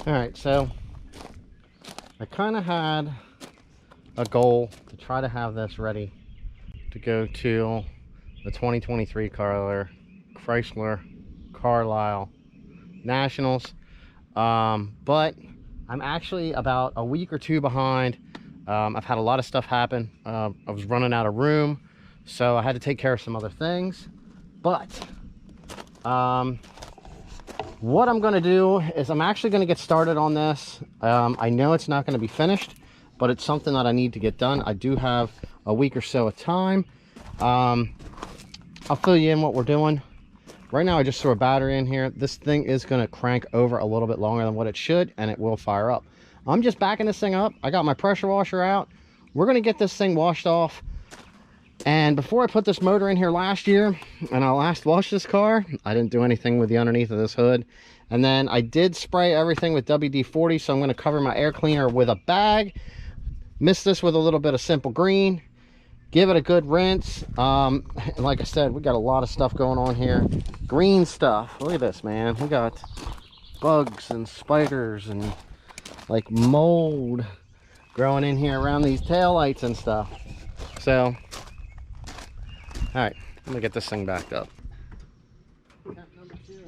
All right, so I kind of had a goal to try to have this ready to go to the 2023 Chrysler Carlisle Nationals, but I'm actually about a week or two behind. I've had a lot of stuff happen. I was running out of room, so I had to take care of some other things. But what I'm going to do is I'm actually going to get started on this. I know it's not going to be finished, but it's something that I need to get done. I do have a week or so of time. I'll fill you in what we're doing. Right now I just threw a battery in here. This thing is going to crank over a little bit longer than what it should, and it will fire up. I'm just backing this thing up. I got my pressure washer out. We're going to get this thing washed off. And before I put this motor in here last year, and I last washed this car, I didn't do anything with the underneath of this hood. And then I did spray everything with WD-40, so I'm going to cover my air cleaner with a bag. Mist this with a little bit of Simple Green. Give it a good rinse. Like I said, we got a lot of stuff going on here. Green stuff. Look at this, man. We got bugs and spiders and like mold growing in here around these taillights and stuff. So, all right, I'm gonna get this thing backed up. Step number 2.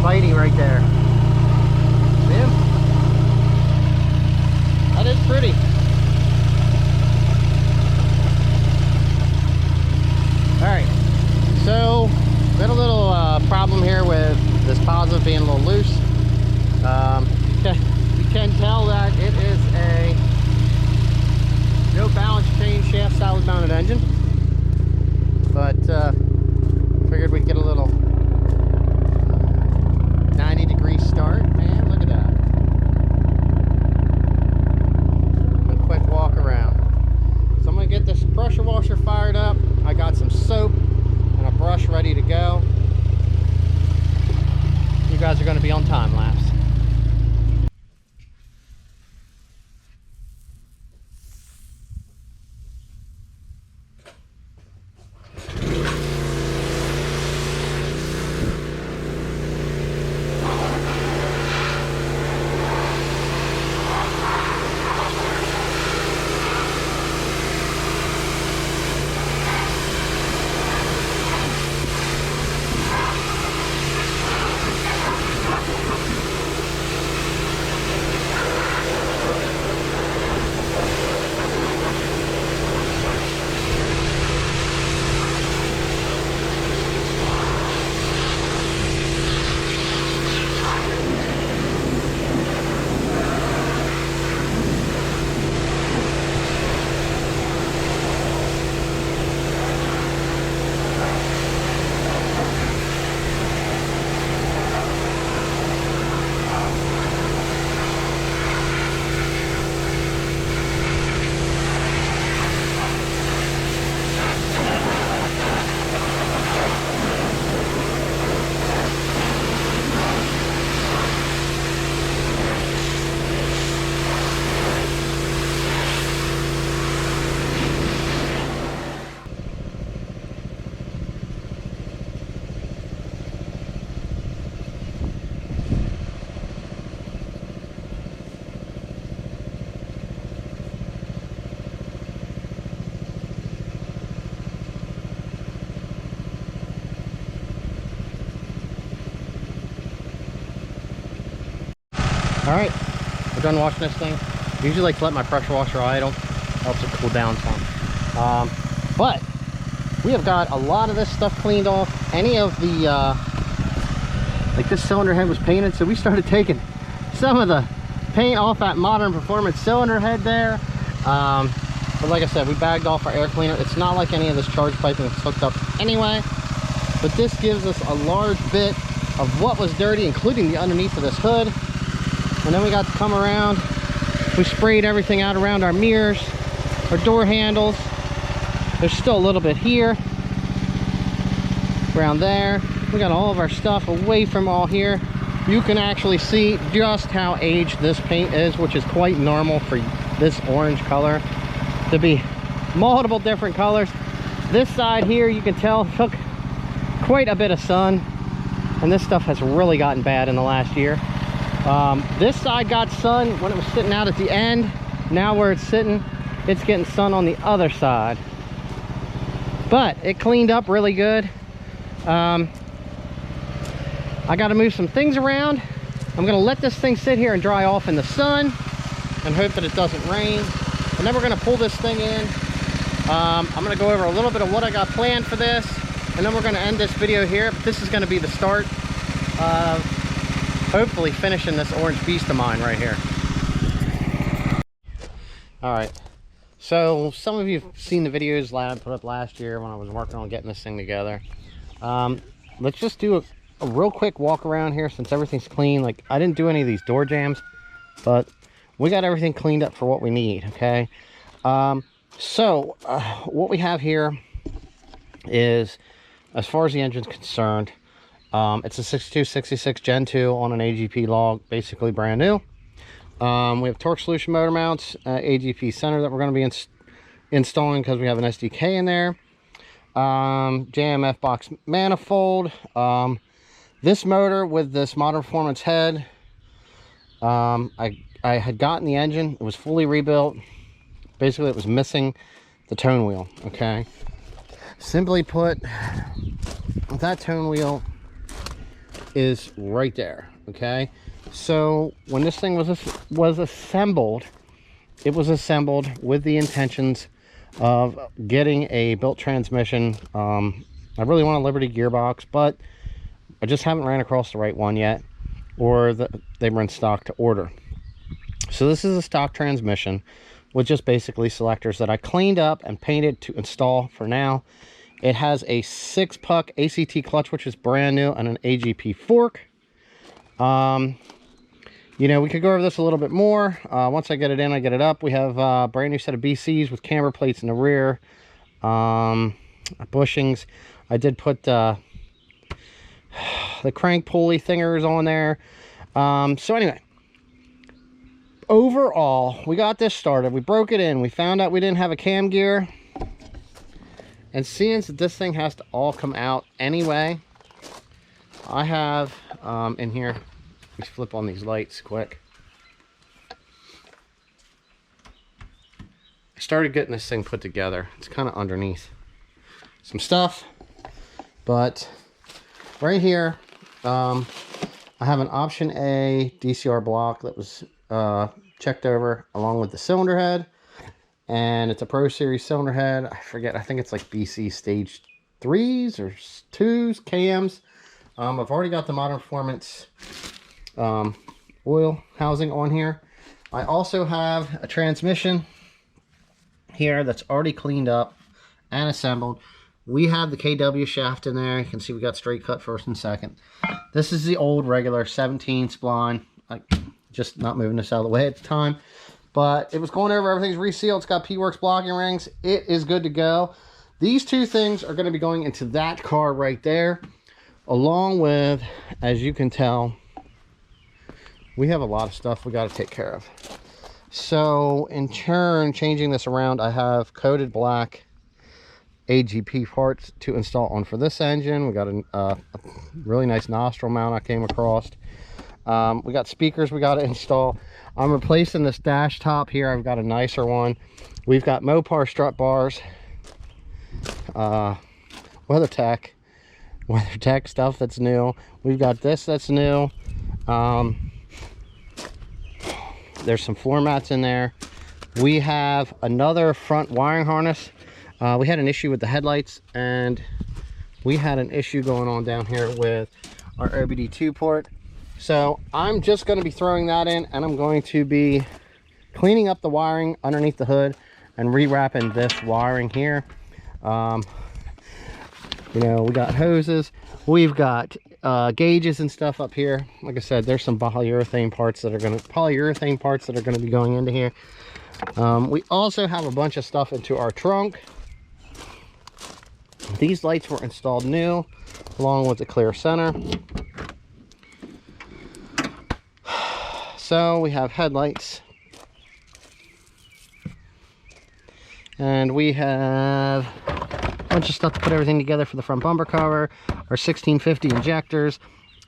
Spidey right there. See him? That is pretty. Alright, so we had a little problem here with this positive being a little loose. You can tell that it is a no balance chain shaft solid mounted engine, but figured we'd get a little 90-degree start. Man, look at that. A quick walk around. So I'm going to get this pressure washer fired up. I got some soap and a brush ready to go. You guys are going to be on time lapse. All right, we're done washing this thing. Usually like to let my pressure washer idle, helps it cool down some. But we have got a lot of this stuff cleaned off. Any of the like this cylinder head was painted, so we started taking some of the paint off that Modern Performance cylinder head there. But like I said, we bagged off our air cleaner. It's not like any of this charge piping is hooked up anyway, but this gives us a large bit of what was dirty, including the underneath of this hood. And then we got to come around, we sprayed everything out around our mirrors, our door handles. There's still a little bit here, around there. We got all of our stuff away from all here. You can actually see just how aged this paint is, which is quite normal for this orange color to be multiple different colors. This side here, you can tell, took quite a bit of sun, and this stuff has really gotten bad in the last year. This side got sun when it was sitting out at the end. Now where it's sitting, it's getting sun on the other side. But it cleaned up really good. I got to move some things around. I'm going to let this thing sit here and dry off in the sun and hope that it doesn't rain. And then we're going to pull this thing in. I'm going to go over a little bit of what I got planned for this, and then we're going to end this video here. But this is going to be the start of hopefully finishing this orange beast of mine right here. All right. So some of you have seen the videos I put up last year when I was working on getting this thing together. Let's just do a real quick walk around here since everything's clean. Like, I didn't do any of these door jams, but we got everything cleaned up for what we need, okay? What we have here is, as far as the engine's concerned, it's a 6266 Gen 2 on an AGP log, basically brand new. We have torque solution motor mounts, AGP center that we're going to be installing because we have an SDK in there. JMF box manifold. This motor with this Modern Performance head, I had gotten the engine. It was fully rebuilt. Basically, it was missing the tone wheel, okay? Simply put, that tone wheel is right there, okay? So when this thing was assembled, it was assembled with the intentions of getting a built transmission. I really want a Liberty gearbox, but I just haven't ran across the right one yet, or they were in stock to order. So this is a stock transmission with just basically selectors that I cleaned up and painted to install for now. It has a 6-puck ACT clutch, which is brand new, and an AGP fork. You know, we could go over this a little bit more. Once I get it in, I get it up. We have a brand new set of BCs with camber plates in the rear, bushings. I did put the crank pulley thingers on there. So anyway, overall, we got this started. We broke it in. We found out we didn't have a cam gear. And seeing that this thing has to all come out anyway, I have in here, let's flip on these lights quick. I started getting this thing put together. It's kind of underneath some stuff, but right here, I have an option A DCR block that was checked over along with the cylinder head, and it's a Pro Series cylinder head. I forget, I think it's like BC stage 3s or 2s, KMs. I've already got the Modern Performance oil housing on here. I also have a transmission here that's already cleaned up and assembled. We have the KW shaft in there. You can see we got straight cut first and second. This is the old regular 17 spline. I just not moving this out of the way at the time, but it was going over. Everything's resealed. It's got P-Works blocking rings. It is good to go. These two things are going to be going into that car right there, along with, as you can tell, we have a lot of stuff we got to take care of. So in turn, changing this around, I have coated black AGP parts to install on for this engine. We got a really nice nostril mount I came across. We got speakers we got to install. I'm replacing this dash top here. I've got a nicer one. We've got Mopar strut bars, WeatherTech stuff that's new. We've got this that's new. There's some floor mats in there. We have another front wiring harness. We had an issue with the headlights, and we had an issue going on down here with our OBD2 port. So I'm just going to be throwing that in, and I'm going to be cleaning up the wiring underneath the hood and rewrapping this wiring here. You know, we got hoses, we've got gauges and stuff up here. Like I said, there's some polyurethane parts that are going to be going into here. We also have a bunch of stuff into our trunk. These lights were installed new, along with the clear center. So we have headlights, and we have a bunch of stuff to put everything together for the front bumper cover, our 1650 injectors.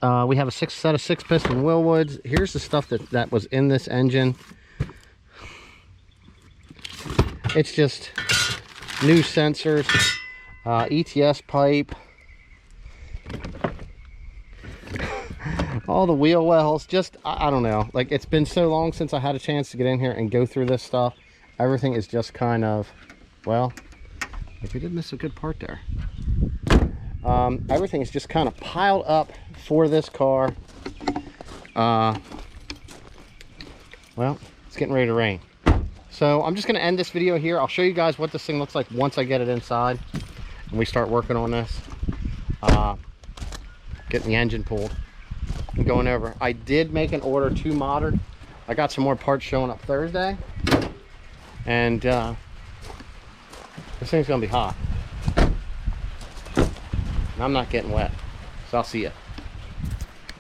We have a set of 6-piston Willwoods. Here's the stuff that was in this engine. It's just new sensors, ETS pipe, all the wheel wells. Just, I don't know, like, it's been so long since I had a chance to get in here and go through this stuff. Everything is just kind of, well, like, we did miss a good part there. Everything is just kind of piled up for this car. Well, it's getting ready to rain. So I'm just going to end this video here. I'll show you guys what this thing looks like once I get it inside and we start working on this. Getting the engine pulled and going over. I did make an order to Modern. I got some more parts showing up Thursday. And this thing's going to be hot. And I'm not getting wet. So I'll see you.